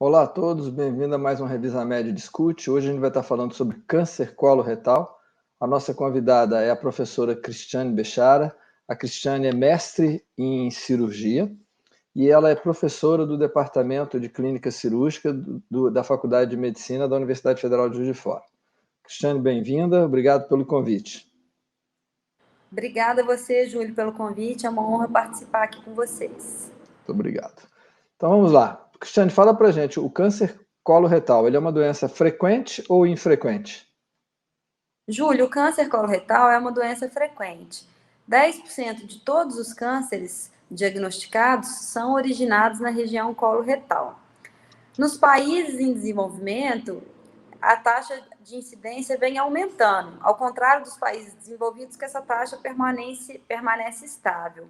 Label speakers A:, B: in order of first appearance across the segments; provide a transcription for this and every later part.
A: Olá a todos, bem-vindo a mais uma Revisa Média Discute. Hoje a gente vai estar falando sobre câncer coloretal. A nossa convidada é a professora Cristiane Bechara. A Cristiane é mestre em cirurgia e ela é professora do Departamento de Clínica Cirúrgica da Faculdade de Medicina da Universidade Federal de Juiz de Fora. Cristiane, bem-vinda, obrigado pelo convite.
B: Obrigada a você, Júlio, pelo convite. É uma honra participar aqui com vocês.
A: Muito obrigado. Então vamos lá. Cristiane, fala pra gente, o câncer coloretal, ele é uma doença frequente ou infrequente?
B: Júlio, o câncer coloretal é uma doença frequente. 10% de todos os cânceres diagnosticados são originados na região coloretal. Nos países em desenvolvimento, a taxa de incidência vem aumentando, ao contrário dos países desenvolvidos, que essa taxa permanece estável.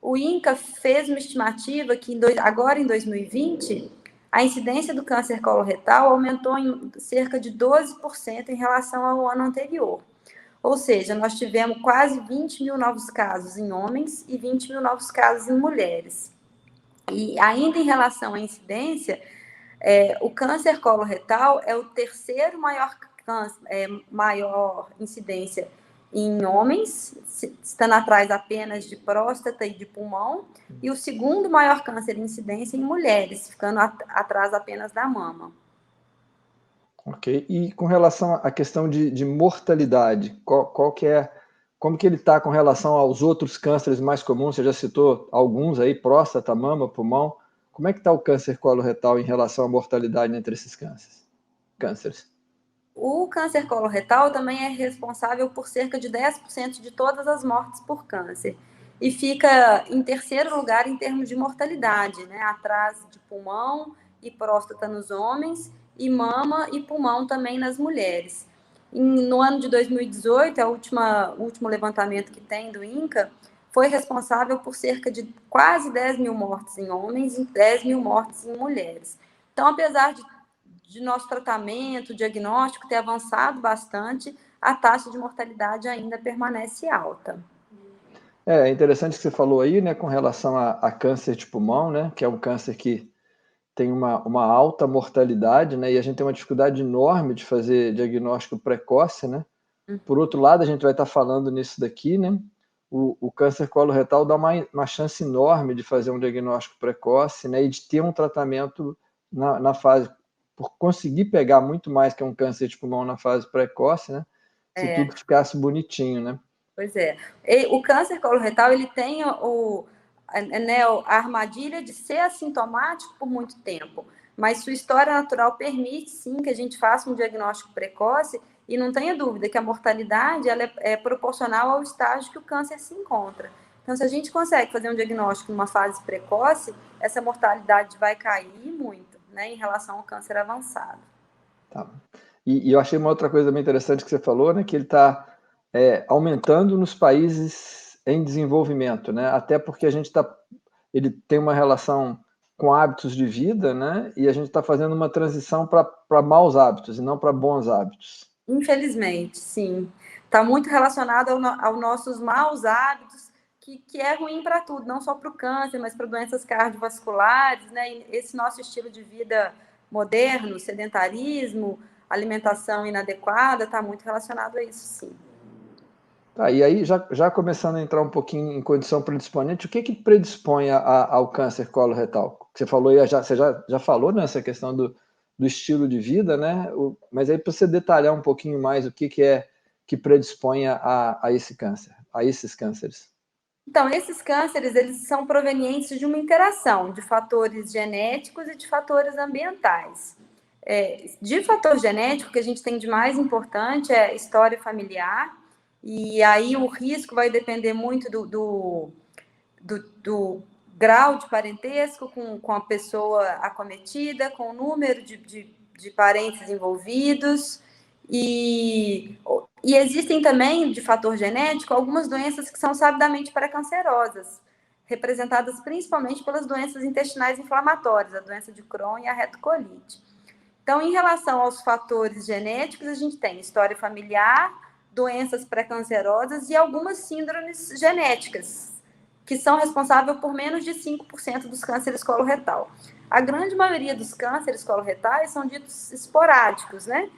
B: O INCA fez uma estimativa que agora em 2020, a incidência do câncer coloretal aumentou em cerca de 12% em relação ao ano anterior. Ou seja, nós tivemos quase 20 mil novos casos em homens e 20 mil novos casos em mulheres. E ainda em relação à incidência, o câncer coloretal é o terceiro maior incidência em homens, estando atrás apenas de próstata e de pulmão, e o segundo maior câncer de incidência em mulheres, ficando atrás apenas da mama.
A: Ok. E com relação à questão de mortalidade, como que ele está com relação aos outros cânceres mais comuns? Você já citou alguns aí, próstata, mama, pulmão. Como é que está o câncer coloretal em relação à mortalidade entre esses cânceres?
B: O câncer coloretal também é responsável por cerca de 10% de todas as mortes por câncer. E fica em terceiro lugar em termos de mortalidade, né? Atrás de pulmão e próstata nos homens, e mama e pulmão também nas mulheres. No ano de 2018, o último levantamento que tem do INCA, foi responsável por cerca de quase 10 mil mortes em homens e 10 mil mortes em mulheres. Então, apesar de nosso tratamento, diagnóstico ter avançado bastante, a taxa de mortalidade ainda permanece alta.
A: É interessante que você falou aí, né, com relação a câncer de pulmão, né, que é um câncer que tem uma alta mortalidade, né, e a gente tem uma dificuldade enorme de fazer diagnóstico precoce, né. Por outro lado, a gente vai estar falando nisso daqui, né, o câncer coloretal dá uma chance enorme de fazer um diagnóstico precoce, né, e de ter um tratamento na fase, por conseguir pegar muito mais que um câncer de pulmão na fase precoce, né, se tudo ficasse bonitinho, né.
B: Pois é. O câncer coloretal, ele tem a armadilha de ser assintomático por muito tempo, mas sua história natural permite, sim, que a gente faça um diagnóstico precoce e não tenha dúvida que a mortalidade ela é proporcional ao estágio que o câncer se encontra. Então, se a gente consegue fazer um diagnóstico numa fase precoce, essa mortalidade vai cair muito, né, em relação ao câncer avançado.
A: Tá. E eu achei uma outra coisa bem interessante que você falou, né, que ele está aumentando nos países em desenvolvimento, né, até porque ele tem uma relação com hábitos de vida, né, e a gente está fazendo uma transição para maus hábitos e não para bons hábitos.
B: Infelizmente, sim. Está muito relacionado aos nossos maus hábitos, que é ruim para tudo, não só para o câncer, mas para doenças cardiovasculares, né? E esse nosso estilo de vida moderno, sedentarismo, alimentação inadequada, está muito relacionado a isso, sim.
A: Tá, e aí, já começando a entrar um pouquinho em condição predisponente, o que predispõe ao câncer coloretal? Você falou aí, você já falou nessa questão do estilo de vida, né? Mas aí, para você detalhar um pouquinho mais o que é que predispõe a esse câncer, a esses cânceres.
B: Então, esses cânceres, eles são provenientes de uma interação de fatores genéticos e de fatores ambientais. De fator genético, que a gente tem de mais importante é história familiar, e aí o risco vai depender muito do grau de parentesco com a pessoa acometida, com o número de parentes envolvidos, e existem também, de fator genético, algumas doenças que são sabidamente pré-cancerosas, representadas principalmente pelas doenças intestinais inflamatórias, a doença de Crohn e a retocolite. Então, em relação aos fatores genéticos, a gente tem história familiar, doenças pré-cancerosas e algumas síndromes genéticas, que são responsáveis por menos de 5% dos cânceres coloretal. A grande maioria dos cânceres coloretais são ditos esporádicos, né?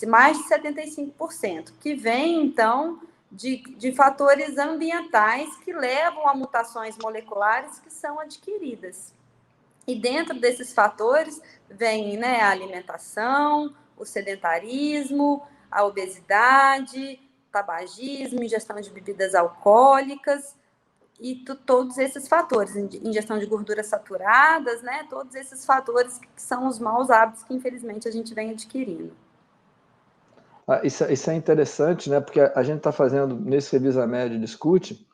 B: Mais de 75%, que vem, então, de fatores ambientais que levam a mutações moleculares que são adquiridas. E dentro desses fatores vem, né, a alimentação, o sedentarismo, a obesidade, tabagismo, ingestão de bebidas alcoólicas e todos esses fatores, ingestão de gorduras saturadas, né, todos esses fatores que são os maus hábitos que infelizmente a gente vem adquirindo.
A: Isso é interessante, né? Porque a gente está fazendo, nesse Revisa Média Discute,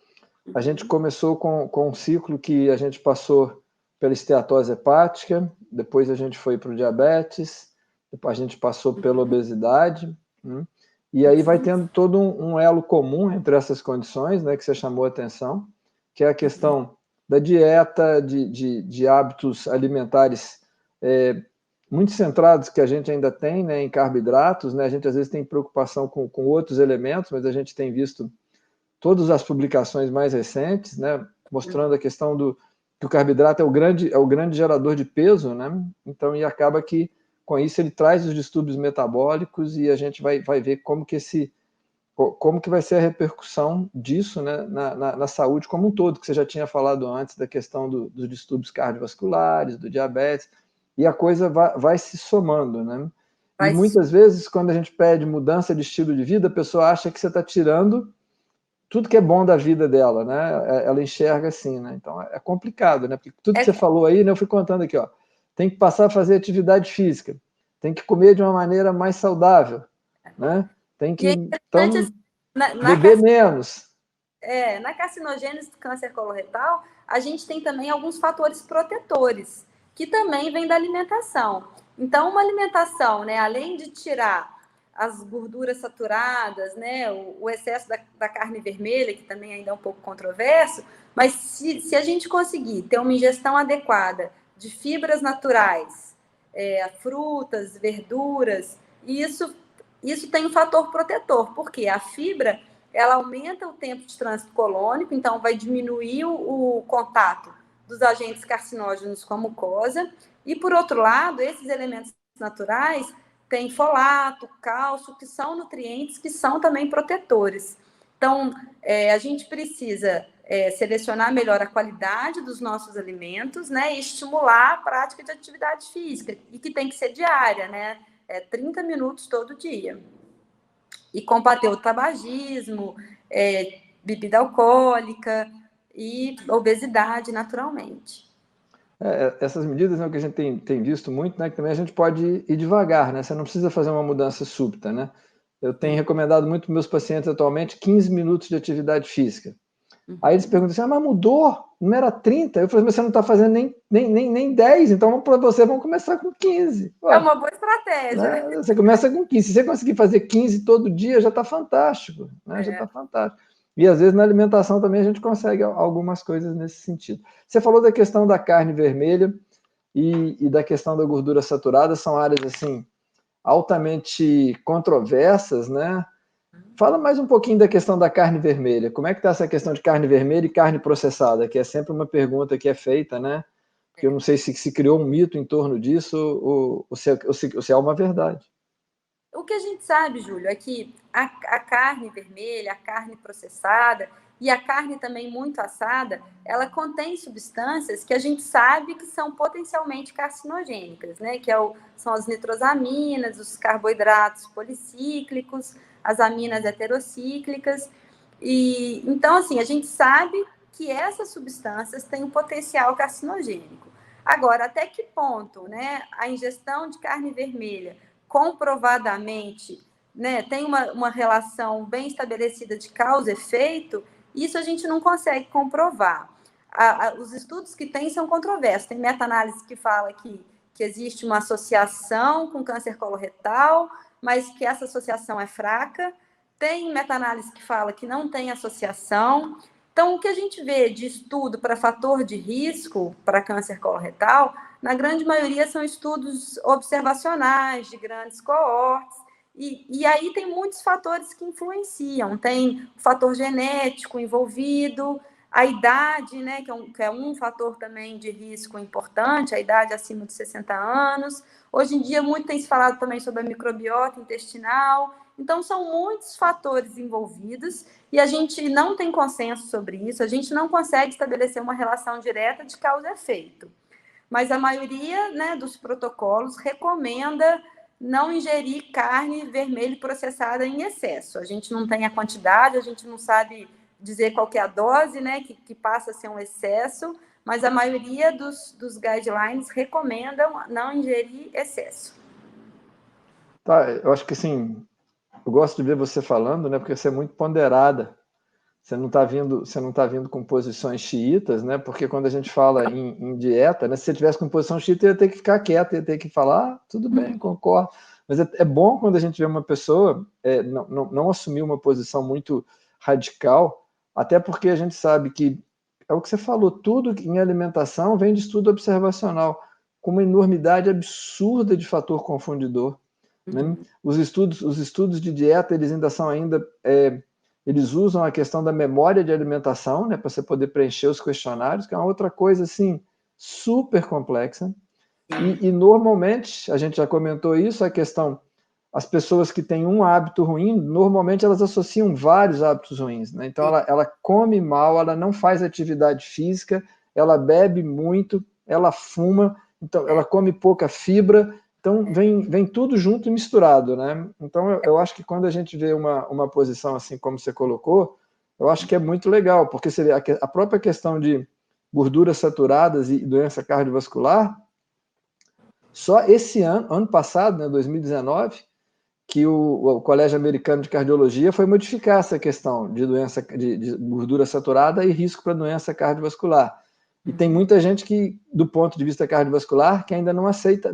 A: a gente começou com um ciclo que a gente passou pela esteatose hepática, depois a gente foi para o diabetes, depois a gente passou pela obesidade, né? E aí vai tendo todo um elo comum entre essas condições, né, que você chamou a atenção, que é a questão da dieta, de hábitos alimentares muito centrados que a gente ainda tem, né, em carboidratos, né? A gente às vezes tem preocupação com outros elementos, mas a gente tem visto todas as publicações mais recentes, né, mostrando a questão que o carboidrato é o grande gerador de peso, né? Então, e acaba que com isso ele traz os distúrbios metabólicos e a gente vai ver como que vai ser a repercussão disso, né, na saúde como um todo, que você já tinha falado antes da questão dos distúrbios cardiovasculares, do diabetes, e a coisa vai se somando, né? E muitas vezes, quando a gente pede mudança de estilo de vida, a pessoa acha que você está tirando tudo que é bom da vida dela, né? Ela enxerga assim, né? Então é complicado, né? Porque tudo que você falou aí, né, eu fui contando aqui, ó. Tem que passar a fazer atividade física, tem que comer de uma maneira mais saudável, né? Tem que então, beber menos.
B: Na carcinogênese do câncer coloretal, a gente tem também alguns fatores protetores, que também vêm da alimentação. Então, uma alimentação, né, além de tirar as gorduras saturadas, né, o excesso da carne vermelha, que também ainda é um pouco controverso, mas se a gente conseguir ter uma ingestão adequada de fibras naturais, frutas, verduras, isso tem um fator protetor, porque a fibra ela aumenta o tempo de trânsito colônico, então vai diminuir o contato dos agentes carcinógenos com a mucosa, e por outro lado, esses elementos naturais têm folato, cálcio, que são nutrientes que são também protetores. Então, a gente precisa selecionar melhor a qualidade dos nossos alimentos, né, e estimular a prática de atividade física, e que tem que ser diária, né, 30 minutos todo dia. E combater o tabagismo, bebida alcoólica e obesidade naturalmente.
A: Essas medidas, né, que a gente tem visto muito, né, que também a gente pode ir devagar, né? Você não precisa fazer uma mudança súbita, né? Eu tenho recomendado muito para meus pacientes atualmente 15 minutos de atividade física. Aí eles perguntam assim, mas mudou? Não era 30? Eu falei, mas você não está fazendo nem 10, então para você vamos começar com 15.
B: Ué, é uma boa estratégia.
A: Né? Você começa com 15. Se você conseguir fazer 15 todo dia, já está fantástico. Né? Já está fantástico. E às vezes na alimentação também a gente consegue algumas coisas nesse sentido. Você falou da questão da carne vermelha e da questão da gordura saturada, são áreas assim altamente controversas, né? Fala mais um pouquinho da questão da carne vermelha. Como é que está essa questão de carne vermelha e carne processada? Que é sempre uma pergunta que é feita, né? Que eu não sei se criou um mito em torno disso ou se é uma verdade.
B: O que a gente sabe, Júlio, é que a carne vermelha, a carne processada e a carne também muito assada, ela contém substâncias que a gente sabe que são potencialmente carcinogênicas, né? Que são as nitrosaminas, os carboidratos policíclicos, as aminas heterocíclicas. E então, assim, a gente sabe que essas substâncias têm um potencial carcinogênico. Agora, até que ponto, né, a ingestão de carne vermelha comprovadamente, né, tem uma relação bem estabelecida de causa e efeito, isso a gente não consegue comprovar. Os estudos que tem são controversos. Tem meta-análise que fala que existe uma associação com câncer coloretal, mas que essa associação é fraca. Tem meta-análise que fala que não tem associação. Então, o que a gente vê de estudo para fator de risco para câncer coloretal, na grande maioria são estudos observacionais, de grandes coortes, e aí tem muitos fatores que influenciam. Tem o fator genético envolvido, A idade, né, que é um fator também de risco importante, a idade acima de 60 anos. Hoje em dia, muito tem se falado também sobre a microbiota intestinal. Então, são muitos fatores envolvidos e a gente não tem consenso sobre isso, a gente não consegue estabelecer uma relação direta de causa e efeito. Mas a maioria, né, dos protocolos recomenda não ingerir carne vermelha processada em excesso. A gente não tem a quantidade, a gente não sabe dizer qual que é a dose, né, que passa a ser um excesso, mas a maioria dos guidelines recomendam não ingerir excesso.
A: Tá, eu acho que assim, eu gosto de ver você falando, né, porque você é muito ponderada. Você não está vindo com posições xiitas, né? Porque quando a gente fala em dieta, né? Se você tivesse com posição xiita, ia ter que ficar quieto, ia ter que falar, tudo bem, concordo. Mas é bom quando a gente vê uma pessoa não assumir uma posição muito radical, até porque a gente sabe que é o que você falou, tudo em alimentação vem de estudo observacional, com uma enormidade absurda de fator confundidor. Né? Os estudos de dieta, eles ainda são eles usam a questão da memória de alimentação, né, para você poder preencher os questionários, que é uma outra coisa assim super complexa. E normalmente, a gente já comentou isso, a questão, as pessoas que têm um hábito ruim, normalmente elas associam vários hábitos ruins. Né? Então ela come mal, ela não faz atividade física, ela bebe muito, ela fuma, então ela come pouca fibra. Então, vem tudo junto e misturado, né? Então, eu acho que quando a gente vê uma posição assim como você colocou, eu acho que é muito legal, porque você vê a própria questão de gorduras saturadas e doença cardiovascular, só esse ano passado, né, 2019, que o Colégio Americano de Cardiologia foi modificar essa questão de doença de gordura saturada e risco para doença cardiovascular. E tem muita gente que, do ponto de vista cardiovascular, que ainda não aceita,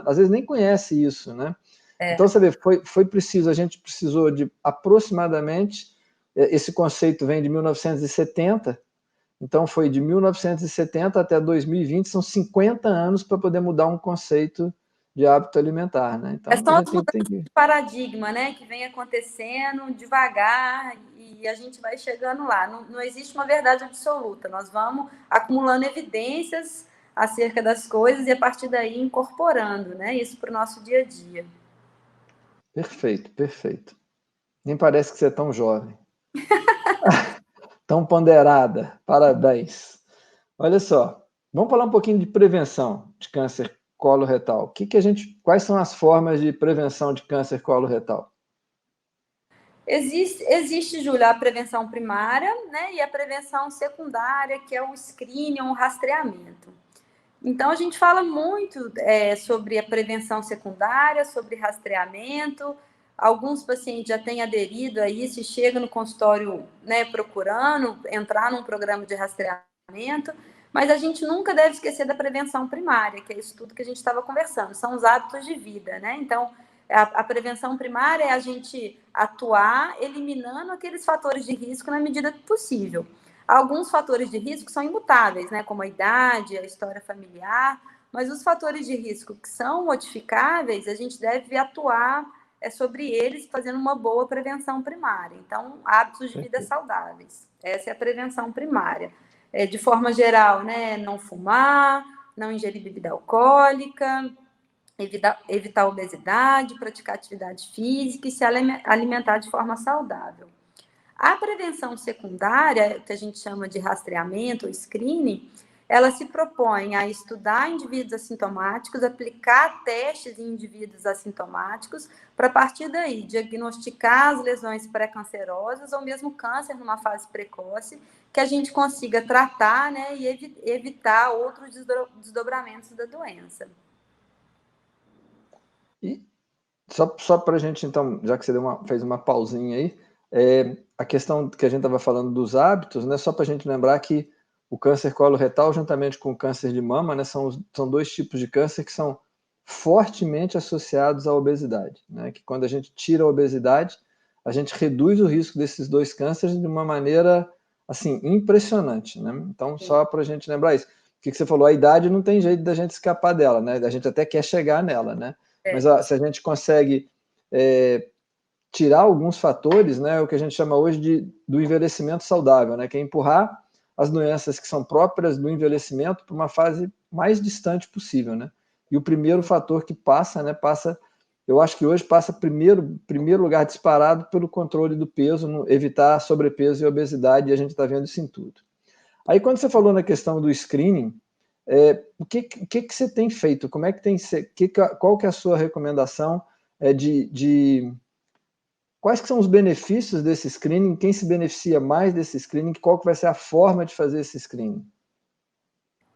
A: às vezes nem conhece isso, né? Então, você vê, foi preciso, a gente precisou de aproximadamente, esse conceito vem de 1970, então foi de 1970 até 2020, são 50 anos para poder mudar um conceito de hábito alimentar, né? Então,
B: São
A: a
B: as
A: gente tem que...
B: de paradigma, né, que vem acontecendo devagar e a gente vai chegando lá. Não existe uma verdade absoluta. Nós vamos acumulando evidências acerca das coisas e a partir daí incorporando, né, isso para o nosso dia a dia.
A: Perfeito, perfeito. Nem parece que você é tão jovem. Tão ponderada. Parabéns. Olha só, vamos falar um pouquinho de prevenção de câncer coloretal. Quais são as formas de prevenção de câncer coloretal?
B: Existe, Júlia, a prevenção primária, né, e a prevenção secundária, que é o screening, o rastreamento. Então, a gente fala muito sobre a prevenção secundária, sobre rastreamento. Alguns pacientes já têm aderido a isso e chegam no consultório, né, procurando entrar num programa de rastreamento, mas a gente nunca deve esquecer da prevenção primária, que é isso tudo que a gente estava conversando, são os hábitos de vida, né? Então, a prevenção primária é a gente atuar eliminando aqueles fatores de risco na medida possível. Alguns fatores de risco são imutáveis, né, como a idade, a história familiar, mas os fatores de risco que são modificáveis, a gente deve atuar sobre eles fazendo uma boa prevenção primária. Então, hábitos de vida saudáveis. Essa é a prevenção primária. De forma geral, né, não fumar, não ingerir bebida alcoólica, evitar a obesidade, praticar atividade física e se alimentar de forma saudável. A prevenção secundária, que a gente chama de rastreamento ou screening, ela se propõe a estudar indivíduos assintomáticos, aplicar testes em indivíduos assintomáticos, para a partir daí diagnosticar as lesões pré-cancerosas ou mesmo câncer numa fase precoce, que a gente consiga tratar, né, e evitar outros desdobramentos da doença.
A: E só para a gente, então, já que você fez uma pausinha aí, a questão que a gente estava falando dos hábitos, né, só para a gente lembrar que o câncer coloretal, juntamente com o câncer de mama, né, são dois tipos de câncer que são fortemente associados à obesidade, né, que quando a gente tira a obesidade, a gente reduz o risco desses dois cânceres de uma maneira, assim, impressionante, né? Então, só para a gente lembrar isso. O que você falou, a idade não tem jeito da gente escapar dela, né? A gente até quer chegar nela, né? Mas se a gente consegue tirar alguns fatores, né, o que a gente chama hoje do envelhecimento saudável, né, que é empurrar as doenças que são próprias do envelhecimento para uma fase mais distante possível, né? E o primeiro fator que passa, né, eu acho que hoje passa primeiro lugar disparado pelo controle do peso, evitar sobrepeso e obesidade, e a gente está vendo isso em tudo. Aí, quando você falou na questão do screening, o que você tem feito? Como é que tem, qual que é a sua recomendação quais que são os benefícios desse screening? Quem se beneficia mais desse screening? Qual que vai ser a forma de fazer esse screening?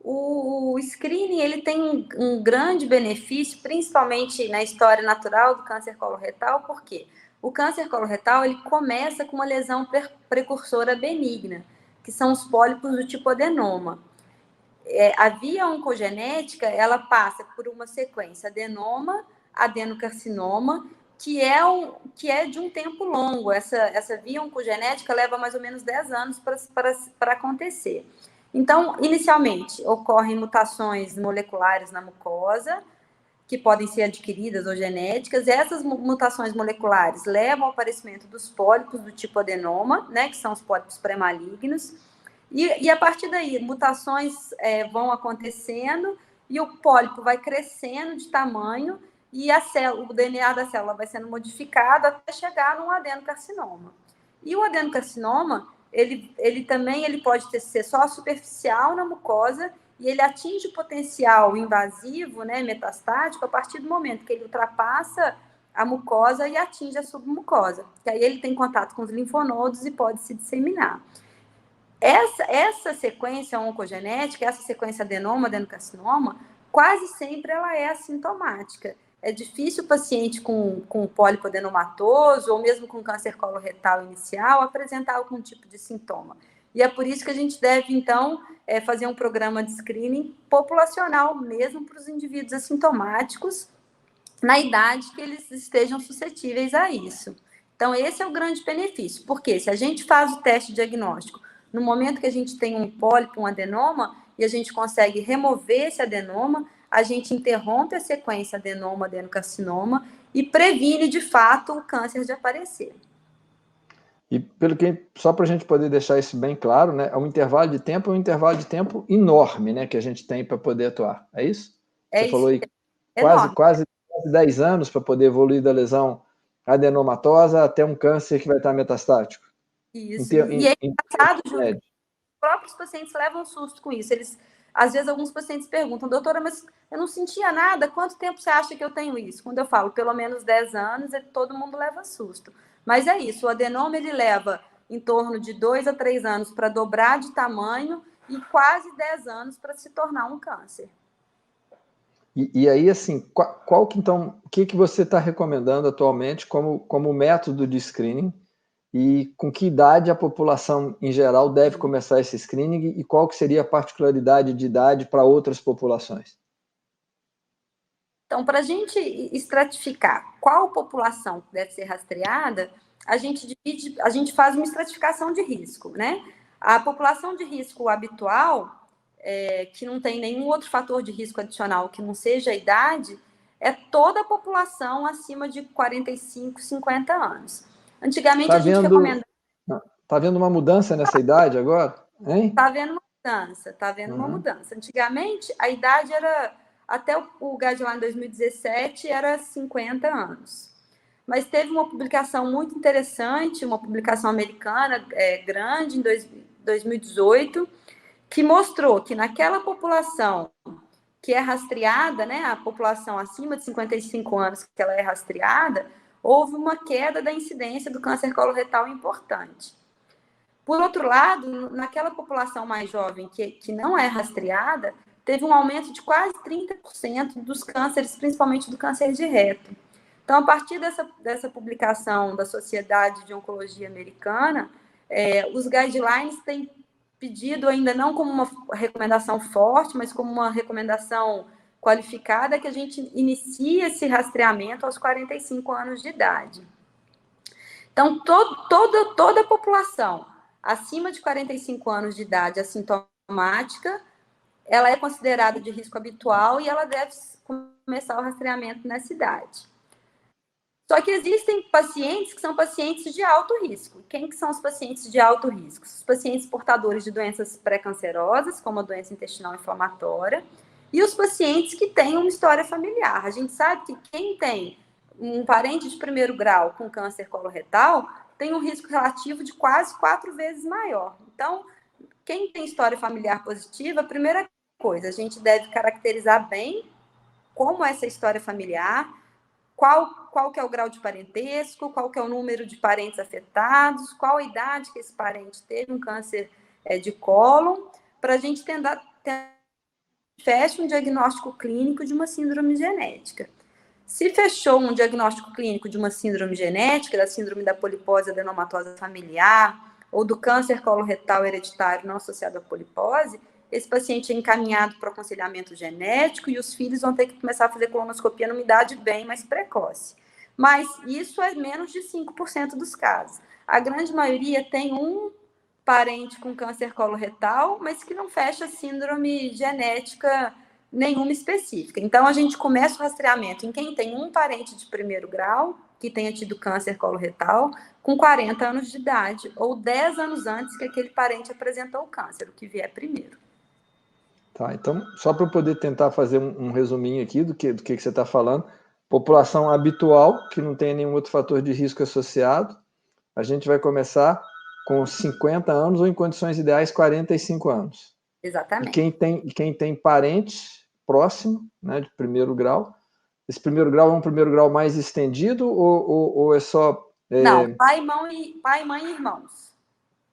B: O screening ele tem um grande benefício, principalmente na história natural do câncer coloretal, porque o câncer coloretal ele começa com uma lesão precursora benigna, que são os pólipos do tipo adenoma. A via oncogenética ela passa por uma sequência adenoma, adenocarcinoma, que é de um tempo longo. Essa via oncogenética leva mais ou menos 10 anos para acontecer. Então, inicialmente, ocorrem mutações moleculares na mucosa, que podem ser adquiridas ou genéticas, e essas mutações moleculares levam ao aparecimento dos pólipos do tipo adenoma, né, que são os pólipos pré-malignos, e a partir daí, mutações vão acontecendo, e o pólipo vai crescendo de tamanho, e o DNA da célula vai sendo modificado até chegar num adenocarcinoma. E o adenocarcinoma, ele também pode ser só superficial na mucosa, e ele atinge o potencial invasivo, né, metastático, a partir do momento que ele ultrapassa a mucosa e atinge a submucosa. Que aí ele tem contato com os linfonodos e pode se disseminar. Essa sequência oncogenética, essa sequência adenoma, adenocarcinoma, quase sempre ela é assintomática. É difícil o paciente com pólipo adenomatoso ou mesmo com câncer coloretal inicial apresentar algum tipo de sintoma. E é por isso que a gente deve, então, fazer um programa de screening populacional mesmo para os indivíduos assintomáticos na idade que eles estejam suscetíveis a isso. Então, esse é o grande benefício, porque se a gente faz o teste diagnóstico no momento que a gente tem um pólipo, um adenoma, e a gente consegue remover esse adenoma, a gente interrompe a sequência adenoma, adenocarcinoma e previne, de fato, o câncer de aparecer.
A: E só para a gente poder deixar isso bem claro, né, o intervalo de tempo é um intervalo de tempo enorme, né, que a gente tem para poder atuar. É isso? Você falou aí quase 10 anos para poder evoluir da lesão adenomatosa até um câncer que vai estar metastático.
B: Isso. E é engraçado, Júlio, os próprios pacientes levam um susto com isso. Às vezes, alguns pacientes perguntam, doutora, mas eu não sentia nada, quanto tempo você acha que eu tenho isso? Quando eu falo pelo menos 10 anos, todo mundo leva susto. Mas é isso, o adenoma ele leva em torno de 2 a 3 anos para dobrar de tamanho e quase 10 anos para se tornar um câncer.
A: E aí, assim, o que você está recomendando atualmente como método de screening e com que idade a população em geral deve começar esse screening e qual que seria a particularidade de idade para outras populações?
B: Então, para a gente estratificar qual população deve ser rastreada, a gente faz uma estratificação de risco, né? A população de risco habitual, que não tem nenhum outro fator de risco adicional que não seja a idade, é toda a população acima de 45, 50 anos. Antigamente, a gente recomendava...
A: Está havendo uma mudança nessa idade agora?
B: Está havendo uma mudança. Antigamente, a idade era... Até o guideline 2017 era 50 anos. Mas teve uma publicação muito interessante, uma publicação americana grande, em 2018, que mostrou que naquela população que é rastreada, né, a população acima de 55 anos que ela é rastreada, houve uma queda da incidência do câncer coloretal importante. Por outro lado, naquela população mais jovem que não é rastreada, teve um aumento de quase 30% dos cânceres, principalmente do câncer de reto. Então, a partir dessa publicação da Sociedade de Oncologia Americana, os guidelines têm pedido, ainda não como uma recomendação forte, mas como uma recomendação qualificada, que a gente inicie esse rastreamento aos 45 anos de idade. Então, toda a população acima de 45 anos de idade assintomática, ela é considerada de risco habitual e ela deve começar o rastreamento nessa idade. Só que existem pacientes que são pacientes de alto risco. Quem que são os pacientes de alto risco? Os pacientes portadores de doenças pré-cancerosas, como a doença intestinal inflamatória, e os pacientes que têm uma história familiar. A gente sabe que quem tem um parente de primeiro grau com câncer coloretal tem um risco relativo de quase 4 vezes maior. Então, quem tem história familiar positiva, a primeira coisa, a gente deve caracterizar bem como é essa história familiar, qual que é o grau de parentesco, qual que é o número de parentes afetados, qual a idade que esse parente teve um câncer de cólon, para a gente tentar feche um diagnóstico clínico de uma síndrome genética. Se fechou um diagnóstico clínico de uma síndrome genética, da síndrome da polipose adenomatosa familiar, ou do câncer coloretal hereditário não associado à polipose, esse paciente é encaminhado para o aconselhamento genético e os filhos vão ter que começar a fazer colonoscopia numa idade bem mais precoce. Mas isso é menos de 5% dos casos. A grande maioria tem um parente com câncer coloretal, mas que não fecha síndrome genética nenhuma específica. Então, a gente começa o rastreamento em quem tem um parente de primeiro grau, que tenha tido câncer coloretal, com 40 anos de idade, ou 10 anos antes que aquele parente apresentou o câncer, o que vier primeiro.
A: Tá, então, só para eu poder tentar fazer um resuminho aqui do que você está falando, população habitual, que não tem nenhum outro fator de risco associado, a gente vai começar com 50 anos ou, em condições ideais, 45 anos.
B: Exatamente.
A: E quem tem parente próximo, né, de primeiro grau, esse primeiro grau é um primeiro grau mais estendido ou é só...
B: Não, pai, mãe e irmãos.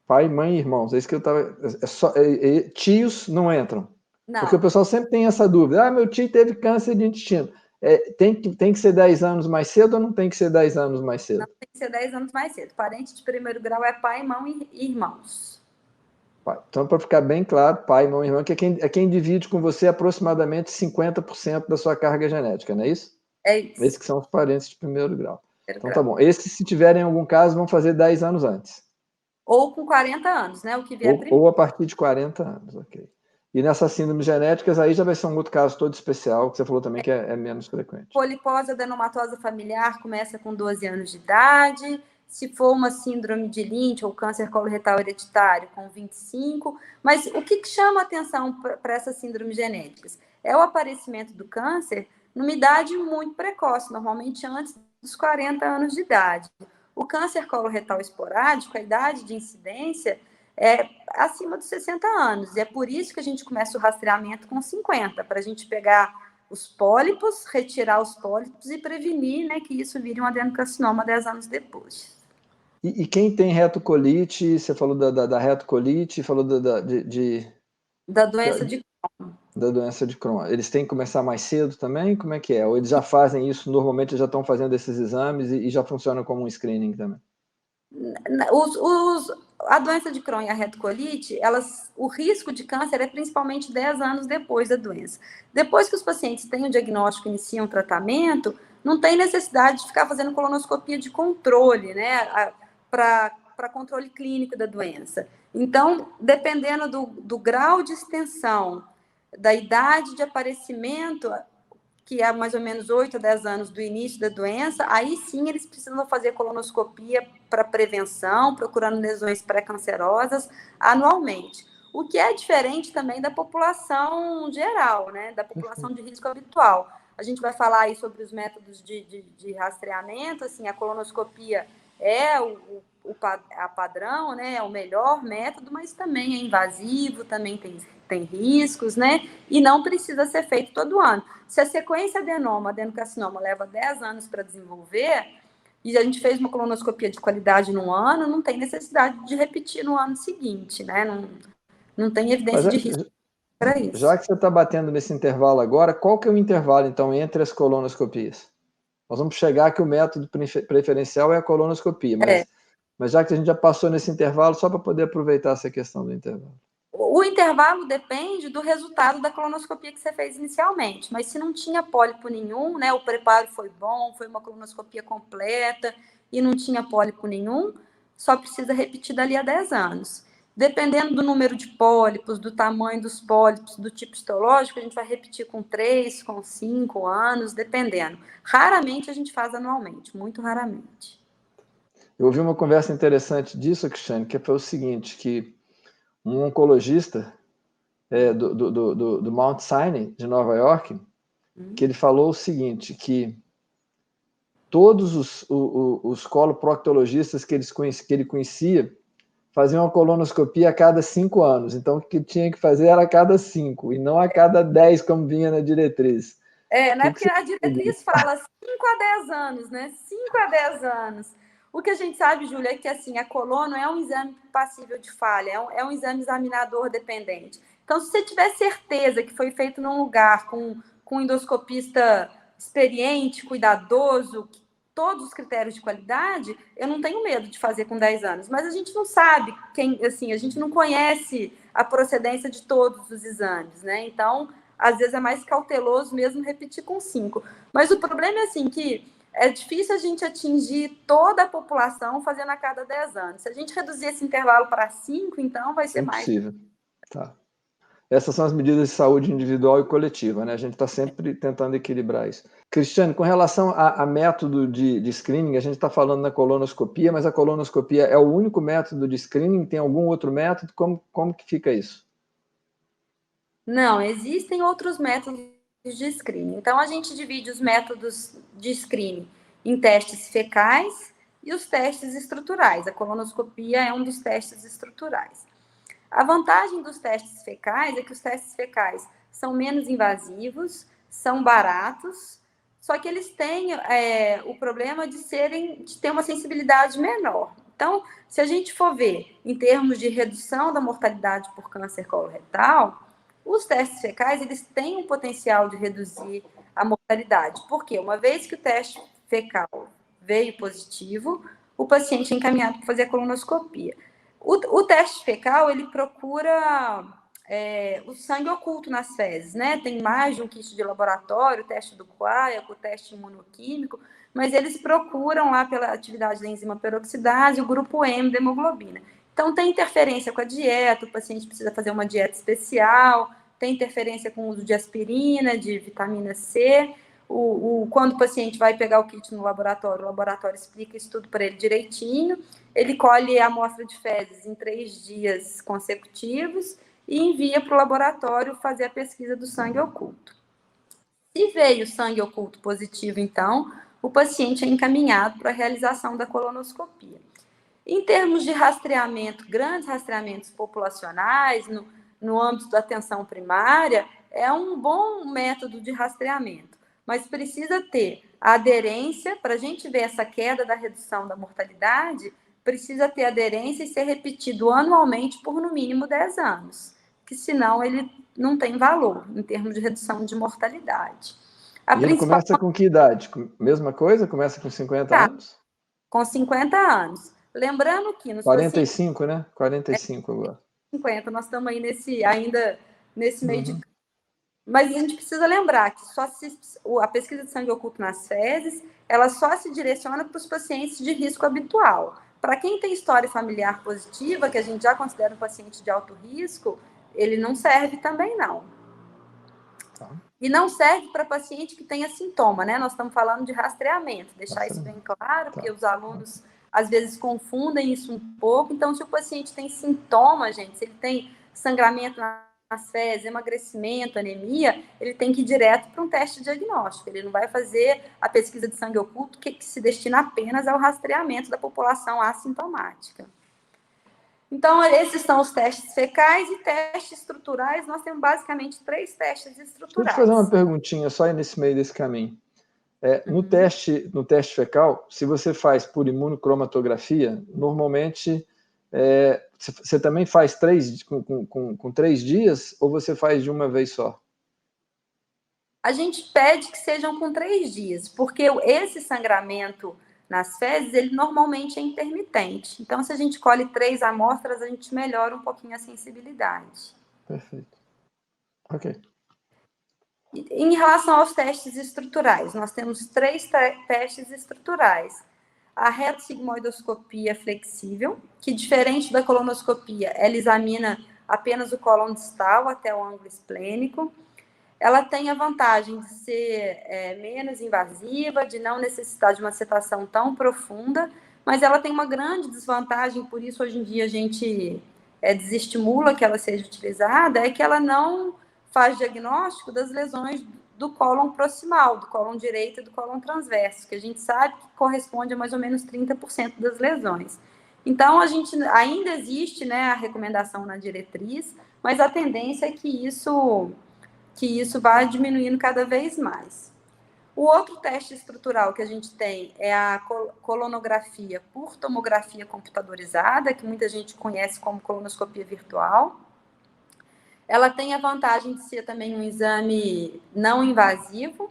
A: Pai, mãe e irmãos, é isso que eu estava... tios não entram.
B: Não.
A: Porque o pessoal sempre tem essa dúvida. Ah, meu tio teve câncer de intestino. Tem que ser 10 anos mais cedo ou não tem que ser 10 anos mais cedo?
B: Não tem que ser 10 anos mais cedo. Parente de primeiro grau é pai, mãe e irmãos.
A: Então, para ficar bem claro, pai, irmão e irmã, que é quem divide com você aproximadamente 50% da sua carga genética, não é isso?
B: É isso.
A: Esses que são os parentes de primeiro grau. Então, tá bom. Esses, se tiverem algum caso, vão fazer 10 anos antes.
B: Ou com 40 anos, né? O que vier primeiro.
A: Ou a partir de 40 anos, ok. E nessas síndromes genéticas, aí já vai ser um outro caso todo especial, que você falou também que é menos frequente.
B: Polipose adenomatosa familiar começa com 12 anos de idade. Se for uma síndrome de Lynch ou câncer coloretal hereditário, com 25. Mas o que chama atenção para essas síndromes genéticas? É o aparecimento do câncer numa idade muito precoce, normalmente antes dos 40 anos de idade. O câncer coloretal esporádico, a idade de incidência é acima dos 60 anos. E é por isso que a gente começa o rastreamento com 50, para a gente pegar os pólipos, retirar os pólipos e prevenir, né, que isso vire um adenocarcinoma 10 anos depois.
A: E quem tem retocolite, você falou da retocolite, falou da
B: doença de Crohn.
A: Da doença de Crohn. Eles têm que começar mais cedo também? Como é que é? Ou eles já fazem isso, normalmente já estão fazendo esses exames e já funciona como um screening também?
B: A doença de Crohn e a retocolite, o risco de câncer é principalmente 10 anos depois da doença. Depois que os pacientes têm o diagnóstico e iniciam o tratamento, não tem necessidade de ficar fazendo colonoscopia de controle, né, para controle clínico da doença. Então, dependendo do grau de extensão, da idade de aparecimento, que é mais ou menos 8 a 10 anos do início da doença, aí sim eles precisam fazer colonoscopia para prevenção, procurando lesões pré-cancerosas anualmente. O que é diferente também da população geral, né? Da população de risco habitual. A gente vai falar aí sobre os métodos de rastreamento, assim, a colonoscopia é a padrão, né? É o melhor método, mas também é invasivo, também tem riscos, né? E não precisa ser feito todo ano. Se a sequência adenocarcinoma leva 10 anos para desenvolver, e a gente fez uma colonoscopia de qualidade no ano, não tem necessidade de repetir no ano seguinte, né? Não tem evidência de risco para isso.
A: Já que você está batendo nesse intervalo agora, qual que é o intervalo, então, entre as colonoscopias? Nós vamos chegar que o método preferencial é a colonoscopia, mas já que a gente já passou nesse intervalo, só para poder aproveitar essa questão do intervalo.
B: O intervalo depende do resultado da colonoscopia que você fez inicialmente, mas se não tinha pólipo nenhum, né, o preparo foi bom, foi uma colonoscopia completa e não tinha pólipo nenhum, só precisa repetir dali a 10 anos. Dependendo do número de pólipos, do tamanho dos pólipos, do tipo histológico, a gente vai repetir com 3, com 5 anos, dependendo. Raramente a gente faz anualmente, muito raramente.
A: Eu ouvi uma conversa interessante disso, Cristiane, que foi o seguinte, que um oncologista do Mount Sinai, de Nova York, que ele falou o seguinte, que todos os coloproctologistas que ele conhecia faziam uma colonoscopia a cada 5 anos. Então, o que tinha que fazer era a cada 5, e não a cada 10, como vinha na diretriz.
B: Né? Porque a diretriz fala 5 a 10 anos, né? 5 a 10 anos. O que a gente sabe, Júlia, é que assim, a colono é um exame passível de falha, é um exame examinador dependente. Então, se você tiver certeza que foi feito num lugar com um endoscopista experiente, cuidadoso, todos os critérios de qualidade, eu não tenho medo de fazer com 10 anos. Mas a gente não sabe assim, a gente não conhece a procedência de todos os exames, né? Então, às vezes é mais cauteloso mesmo repetir com 5. Mas o problema é assim que é difícil a gente atingir toda a população fazendo a cada 10 anos. Se a gente reduzir esse intervalo para 5, então vai ser mais.
A: Impossível. Tá. Essas são as medidas de saúde individual e coletiva, né? A gente está sempre tentando equilibrar isso. Cristiane, com relação a método de screening, a gente está falando na colonoscopia, mas a colonoscopia é o único método de screening? Tem algum outro método? Como que fica isso?
B: Não, existem outros métodos de screening. Então, a gente divide os métodos de screening em testes fecais e os testes estruturais. A colonoscopia é um dos testes estruturais. A vantagem dos testes fecais é que os testes fecais são menos invasivos, são baratos, só que eles têm o problema de ter uma sensibilidade menor. Então, se a gente for ver em termos de redução da mortalidade por câncer coloretal, os testes fecais eles têm um potencial de reduzir a mortalidade. Porque uma vez que o teste fecal veio positivo, o paciente é encaminhado para fazer a colonoscopia. O teste fecal, ele procura o sangue oculto nas fezes, né? Tem mais de um kit de laboratório, o teste do coágulo, o teste imunoquímico, mas eles procuram lá pela atividade da enzima peroxidase o grupo M da hemoglobina. Então, tem interferência com a dieta, o paciente precisa fazer uma dieta especial, tem interferência com o uso de aspirina, de vitamina C. Quando o paciente vai pegar o kit no laboratório, o laboratório explica isso tudo para ele direitinho. Ele colhe a amostra de fezes em 3 dias consecutivos e envia para o laboratório fazer a pesquisa do sangue oculto. Se veio sangue oculto positivo, então, o paciente é encaminhado para a realização da colonoscopia. Em termos de rastreamento, grandes rastreamentos populacionais, no âmbito da atenção primária, é um bom método de rastreamento, mas precisa ter a aderência, para a gente ver essa queda da redução da mortalidade, precisa ter aderência e ser repetido anualmente por no mínimo 10 anos, que senão ele não tem valor em termos de redução de mortalidade.
A: E ele começa com que idade? Mesma coisa? Começa com 50 anos?
B: Com 50 anos. Lembrando que nos
A: 45, pacientes... né? 45 agora.
B: 50, nós estamos aí ainda nesse meio de... Mas a gente precisa lembrar que a pesquisa de sangue oculto nas fezes, ela só se direciona para os pacientes de risco habitual. Para quem tem história familiar positiva, que a gente já considera um paciente de alto risco, ele não serve também, não. Tá. E não serve para paciente que tenha sintoma, né? Nós estamos falando de rastreamento, deixar isso bem claro, porque os alunos às vezes confundem isso um pouco. Então, se o paciente tem sintoma, gente, se ele tem sangramento nas fezes, emagrecimento, anemia, ele tem que ir direto para um teste diagnóstico. Ele não vai fazer a pesquisa de sangue oculto que se destina apenas ao rastreamento da população assintomática. Então, esses são os testes fecais e testes estruturais. Nós temos basicamente 3 testes estruturais.
A: Deixa eu te fazer uma perguntinha só nesse meio desse caminho. No teste fecal, se você faz por imunocromatografia, normalmente você também faz com 3 dias ou você faz de uma vez só?
B: A gente pede que sejam com 3 dias, porque esse sangramento nas fezes, ele normalmente é intermitente. Então, se a gente colhe 3 amostras, a gente melhora um pouquinho a sensibilidade.
A: Perfeito. Ok.
B: Em relação aos testes estruturais, nós temos 3 testes estruturais. a reto-sigmoidoscopia flexível, que, diferente da colonoscopia, ela examina apenas o cólon distal até o ângulo esplênico. Ela tem a vantagem de ser menos invasiva, de não necessitar de uma setação tão profunda, mas ela tem uma grande desvantagem, por isso hoje em dia a gente desestimula que ela seja utilizada, é que ela não faz diagnóstico das lesões do cólon proximal, do cólon direito e do cólon transverso, que a gente sabe que corresponde a mais ou menos 30% das lesões. Então, a gente ainda existe, né, a recomendação na diretriz, mas a tendência é que isso vai diminuindo cada vez mais. O outro teste estrutural que a gente tem é a colonografia por tomografia computadorizada, que muita gente conhece como colonoscopia virtual. Ela tem a vantagem de ser também um exame não invasivo.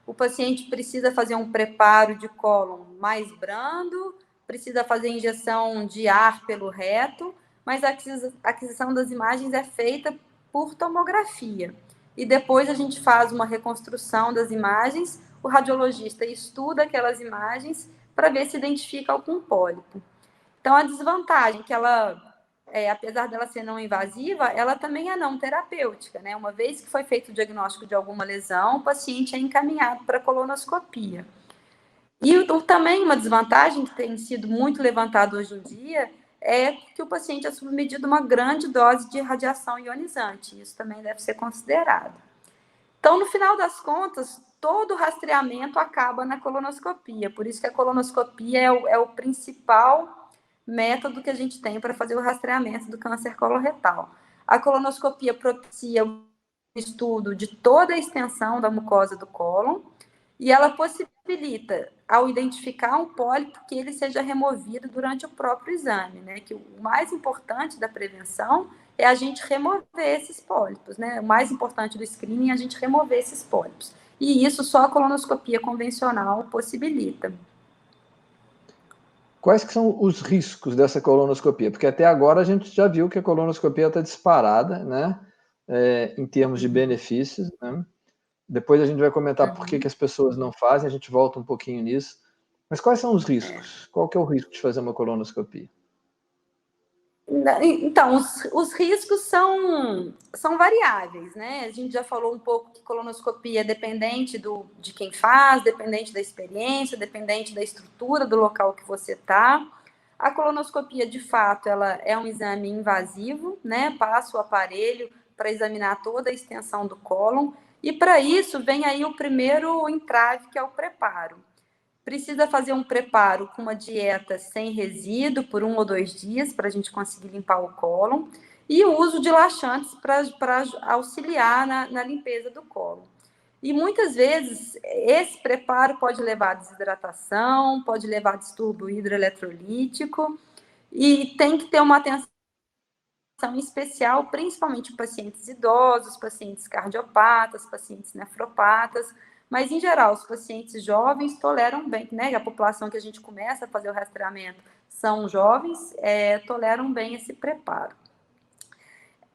B: O paciente precisa fazer um preparo de cólon mais brando, precisa fazer injeção de ar pelo reto, mas a aquisição das imagens é feita por tomografia. E depois a gente faz uma reconstrução das imagens, o radiologista estuda aquelas imagens para ver se identifica algum pólipo. Então, a desvantagem que ela, apesar dela ser não invasiva, ela também é não terapêutica, né? Uma vez que foi feito o diagnóstico de alguma lesão, o paciente é encaminhado para colonoscopia. E também uma desvantagem que tem sido muito levantado hoje em dia é que o paciente é submetido a uma grande dose de radiação ionizante. Isso também deve ser considerado. Então, no final das contas, todo o rastreamento acaba na colonoscopia. Por isso que a colonoscopia é o principal método que a gente tem para fazer o rastreamento do câncer coloretal. A colonoscopia propicia o estudo de toda a extensão da mucosa do cólon e ela possibilita, ao identificar um pólipo, que ele seja removido durante o próprio exame, né? Que o mais importante da prevenção é a gente remover esses pólipos, né? O mais importante do screening é a gente remover esses pólipos. E isso só a colonoscopia convencional possibilita.
A: Quais que são os riscos dessa colonoscopia? Porque até agora a gente já viu que a colonoscopia está disparada, né? Em termos de benefícios, né? Depois a gente vai comentar por que as pessoas não fazem, a gente volta um pouquinho nisso. Mas quais são os riscos? Qual que é o risco de fazer uma colonoscopia?
B: Então, os riscos são variáveis, né? A gente já falou um pouco que colonoscopia é dependente de quem faz, dependente da experiência, dependente da estrutura do local que você está. A colonoscopia, de fato, ela é um exame invasivo, né? Passa o aparelho para examinar toda a extensão do cólon. E para isso vem aí o primeiro entrave, que é o preparo. Precisa fazer um preparo com uma dieta sem resíduo por 1 ou 2 dias para a gente conseguir limpar o cólon e o uso de laxantes para auxiliar na limpeza do cólon. E muitas vezes esse preparo pode levar a desidratação, pode levar a distúrbio hidroeletrolítico e tem que ter uma atenção especial, principalmente pacientes idosos, pacientes cardiopatas, pacientes nefropatas, mas, em geral, os pacientes jovens toleram bem, né? A população que a gente começa a fazer o rastreamento são jovens, toleram bem esse preparo.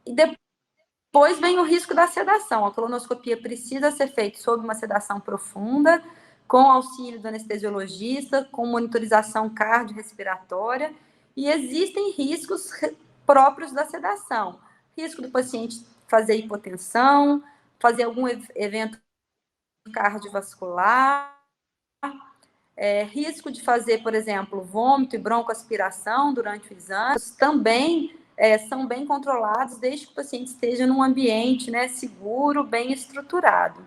B: E depois vem o risco da sedação. A colonoscopia precisa ser feita sob uma sedação profunda, com auxílio do anestesiologista, com monitorização cardiorrespiratória, e existem riscos próprios da sedação. Risco do paciente fazer hipotensão, fazer algum evento cardiovascular, risco de fazer, por exemplo, vômito e broncoaspiração durante o exame, também são bem controlados desde que o paciente esteja num ambiente, né, seguro, bem estruturado.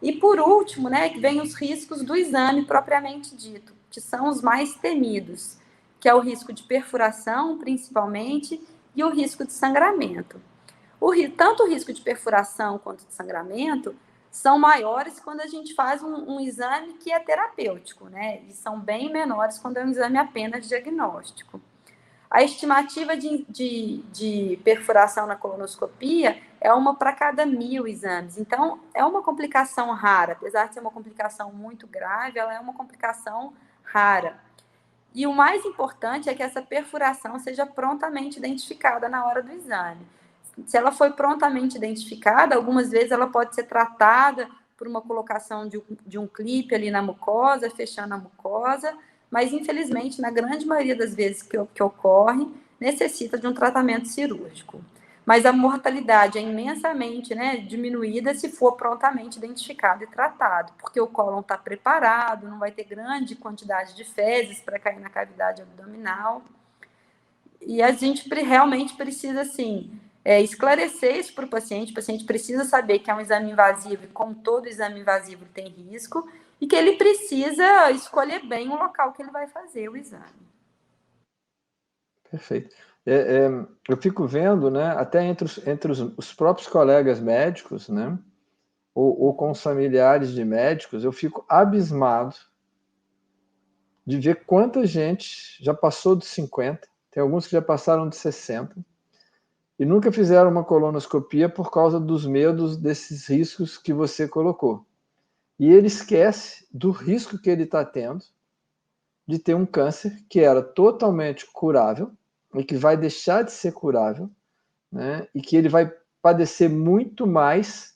B: E por último, né, que vem os riscos do exame propriamente dito, que são os mais temidos, que é o risco de perfuração, principalmente, e o risco de sangramento. Tanto o risco de perfuração quanto de sangramento são maiores quando a gente faz um exame que é terapêutico, né? E são bem menores quando é um exame apenas diagnóstico. A estimativa de perfuração na colonoscopia é 1 para cada 1.000 exames. Então, é uma complicação rara. Apesar de ser uma complicação muito grave, ela é uma complicação rara. E o mais importante é que essa perfuração seja prontamente identificada na hora do exame. Se ela foi prontamente identificada, algumas vezes ela pode ser tratada por uma colocação de um clipe ali na mucosa, fechando a mucosa, mas infelizmente, na grande maioria das vezes que ocorre, necessita de um tratamento cirúrgico. Mas a mortalidade é imensamente, né, diminuída se for prontamente identificado e tratado, porque o cólon está preparado, não vai ter grande quantidade de fezes para cair na cavidade abdominal. E a gente realmente precisa, assim, esclarecer isso para o paciente precisa saber que é um exame invasivo, e como todo exame invasivo tem risco, e que ele precisa escolher bem o local que ele vai fazer o exame.
A: Perfeito. Eu fico vendo, né, até entre os próprios colegas médicos, né, ou com os familiares de médicos, eu fico abismado de ver quanta gente já passou dos 50, tem alguns que já passaram de 60, e nunca fizeram uma colonoscopia por causa dos medos desses riscos que você colocou. E ele esquece do risco que ele está tendo de ter um câncer que era totalmente curável e que vai deixar de ser curável, né? E que ele vai padecer muito mais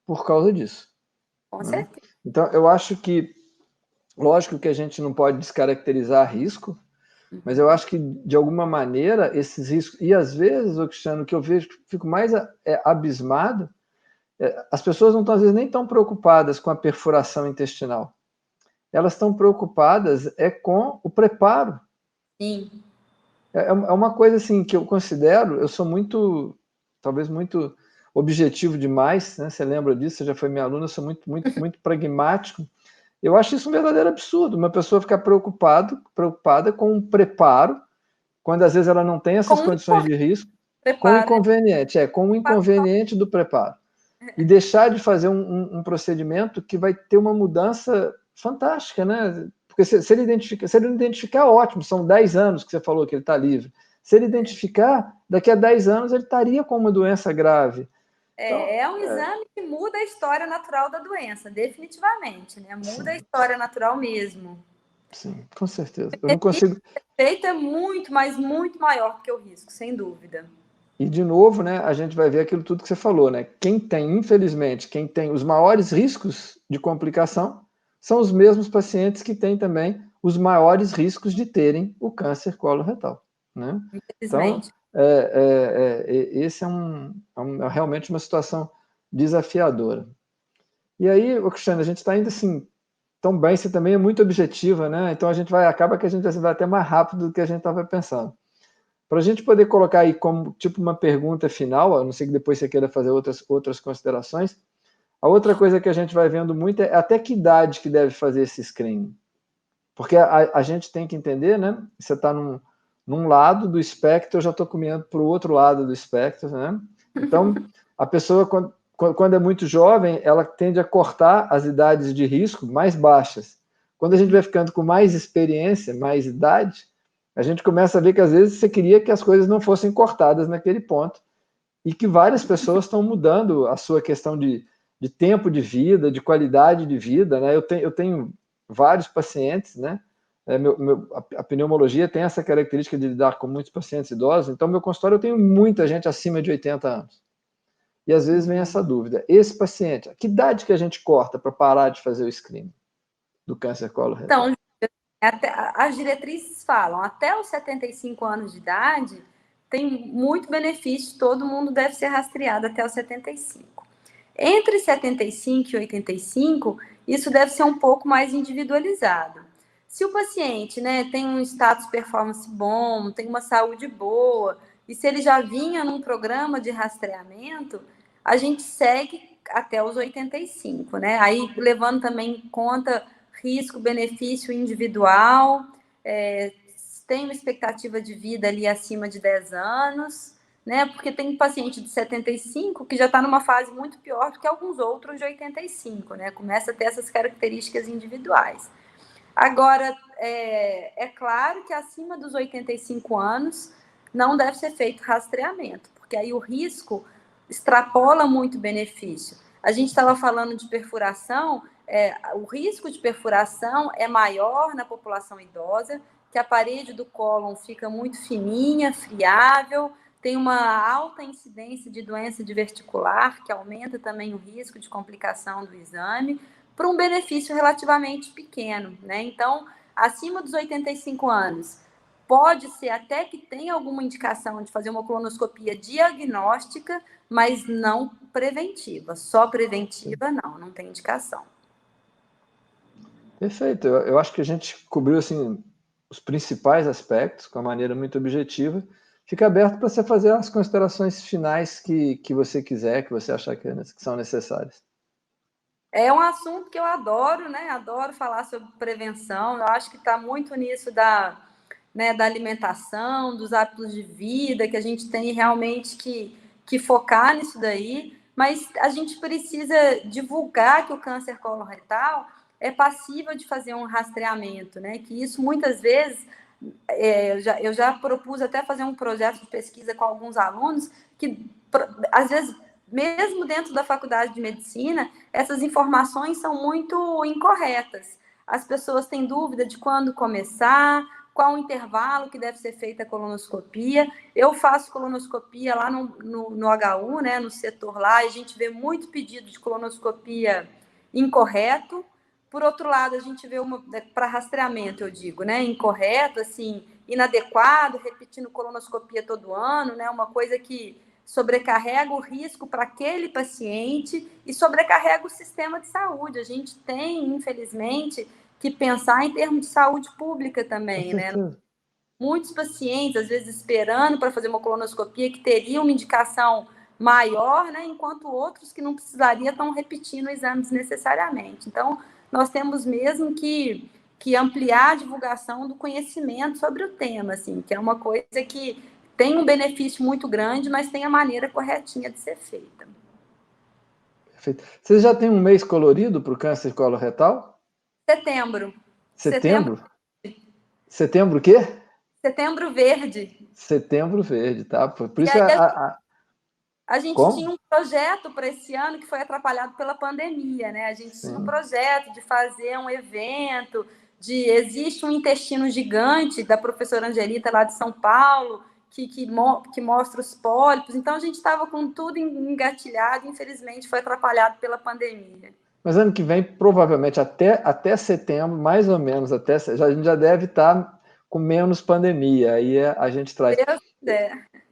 A: por causa disso.
B: Com
A: Né?
B: certeza.
A: Então, eu acho que, lógico que a gente não pode descaracterizar risco, mas eu acho que, de alguma maneira, esses riscos... E, às vezes, o Cristiano, que eu vejo, fico mais abismado, as pessoas não estão, às vezes, nem tão preocupadas com a perfuração intestinal. Elas estão preocupadas com o preparo.
B: Sim.
A: É uma coisa assim que eu considero, eu sou muito, talvez muito objetivo demais, né? Você lembra disso, você já foi minha aluna, eu sou muito pragmático. Eu acho isso um verdadeiro absurdo, uma pessoa ficar preocupada com o preparo, quando às vezes ela não tem essas condições de risco, com o inconveniente, com o inconveniente do preparo. E deixar de fazer um procedimento que vai ter uma mudança fantástica, né? Porque se ele não identificar, ótimo, são 10 anos que você falou que ele está livre. Se ele identificar, daqui a 10 anos ele estaria com uma doença grave.
B: Então, é um exame que muda a história natural da doença, definitivamente, né? Muda a história natural mesmo.
A: Sim, com certeza. Eu não consigo...
B: O efeito é muito, mas muito maior que o risco, sem dúvida.
A: E, de novo, né, a gente vai ver aquilo tudo que você falou, né? Infelizmente, quem tem os maiores riscos de complicação são os mesmos pacientes que têm também os maiores riscos de terem o câncer coloretal, né? Então, esse é realmente uma situação desafiadora. E aí, Cristiano, a gente está indo assim tão bem, você também é muito objetiva, né? Então acaba que a gente vai até mais rápido do que a gente estava pensando. Para a gente poder colocar aí como tipo uma pergunta final, a não ser que depois você queira fazer outras considerações, a outra coisa que a gente vai vendo muito é até que idade que deve fazer esse screening. Porque a gente tem que entender, né? Você está num lado do espectro, eu já estou comendo para o outro lado do espectro, né? Então, a pessoa, quando é muito jovem, ela tende a cortar as idades de risco mais baixas. Quando a gente vai ficando com mais experiência, mais idade, a gente começa a ver que às vezes você queria que as coisas não fossem cortadas naquele ponto e que várias pessoas estão mudando a sua questão de tempo de vida, de qualidade de vida, né? Eu tenho vários pacientes, né? A pneumologia tem essa característica de lidar com muitos pacientes idosos, então meu consultório eu tenho muita gente acima de 80 anos. E às vezes vem essa dúvida, esse paciente, que idade que a gente corta para parar de fazer o screening do câncer coloretal?
B: Então, as diretrizes falam, até os 75 anos de idade, tem muito benefício, todo mundo deve ser rastreado até os 75. Entre 75 e 85, isso deve ser um pouco mais individualizado. Se o paciente, né, tem um status performance bom, tem uma saúde boa, e se ele já vinha num programa de rastreamento, a gente segue até os 85, né? Aí levando também em conta risco-benefício individual, tem uma expectativa de vida ali acima de 10 anos, né? Porque tem paciente de 75 que já está numa fase muito pior do que alguns outros de 85, né? Começa a ter essas características individuais. Agora, é claro que acima dos 85 anos não deve ser feito rastreamento, porque aí o risco extrapola muito o benefício. A gente estava falando de perfuração, o risco de perfuração é maior na população idosa, que a parede do cólon fica muito fininha, friável, tem uma alta incidência de doença diverticular, que aumenta também o risco de complicação do exame, para um benefício relativamente pequeno, né? Então, acima dos 85 anos, pode ser até que tenha alguma indicação de fazer uma colonoscopia diagnóstica, mas não preventiva. Só preventiva, não tem indicação.
A: Perfeito. Eu acho que a gente cobriu assim, os principais aspectos, com uma maneira muito objetiva. Fica aberto para você fazer as considerações finais que você quiser, que você achar que são necessárias.
B: É um assunto que eu adoro, né? Adoro falar sobre prevenção. Eu acho que está muito nisso da alimentação, dos hábitos de vida, que a gente tem realmente que focar nisso daí. Mas a gente precisa divulgar que o câncer coloretal é passível de fazer um rastreamento, né? Que isso muitas vezes eu já propus até fazer um projeto de pesquisa com alguns alunos que, às vezes, mesmo dentro da faculdade de medicina, essas informações são muito incorretas. As pessoas têm dúvida de quando começar, qual o intervalo que deve ser feita a colonoscopia. Eu faço colonoscopia lá no HU, né, no setor lá, e a gente vê muito pedido de colonoscopia incorreto. Por outro lado, a gente vê para rastreamento, eu digo, né, incorreto, assim, inadequado, repetindo colonoscopia todo ano, né, uma coisa que sobrecarrega o risco para aquele paciente e sobrecarrega o sistema de saúde. A gente tem, infelizmente, que pensar em termos de saúde pública também, né? Muitos pacientes, às vezes, esperando para fazer uma colonoscopia que teria uma indicação maior, né? Enquanto outros que não precisaria estão repetindo exames necessariamente. Então, nós temos mesmo que ampliar a divulgação do conhecimento sobre o tema, assim, que é uma coisa que tem um benefício muito grande, mas tem a maneira corretinha de ser feita.
A: Perfeito. Você já tem um mês colorido para o câncer coloretal?
B: Setembro.
A: Setembro? Setembro o quê?
B: Setembro verde.
A: Setembro verde, tá? Por
B: e
A: isso
B: a gente
A: Como?
B: tinha um projeto para esse ano que foi atrapalhado pela pandemia, né? A gente tinha um projeto de fazer um evento, existe um intestino gigante da professora Angelita lá de São Paulo, que mostra os pólipos. Então, a gente estava com tudo engatilhado e, infelizmente, foi atrapalhado pela pandemia.
A: Mas ano que vem, provavelmente, até setembro, mais ou menos, a gente já deve estar com menos pandemia. Aí a gente traz.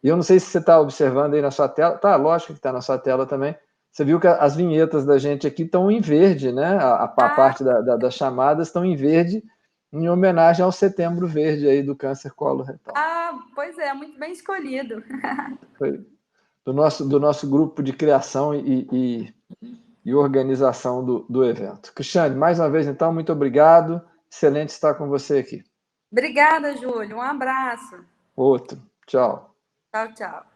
A: E eu não sei se você está observando aí na sua tela. Tá, lógico que está na sua tela também. Você viu que as vinhetas da gente aqui estão em verde, né? A parte das chamadas estão em verde, em homenagem ao Setembro Verde aí do câncer coloretal.
B: Pois é, muito bem escolhido.
A: Foi do nosso grupo de criação e organização do evento. Cristiane, mais uma vez, então, muito obrigado. Excelente estar com você aqui.
B: Obrigada, Júlio. Um abraço.
A: Outro. Tchau.
B: Tchau, tchau.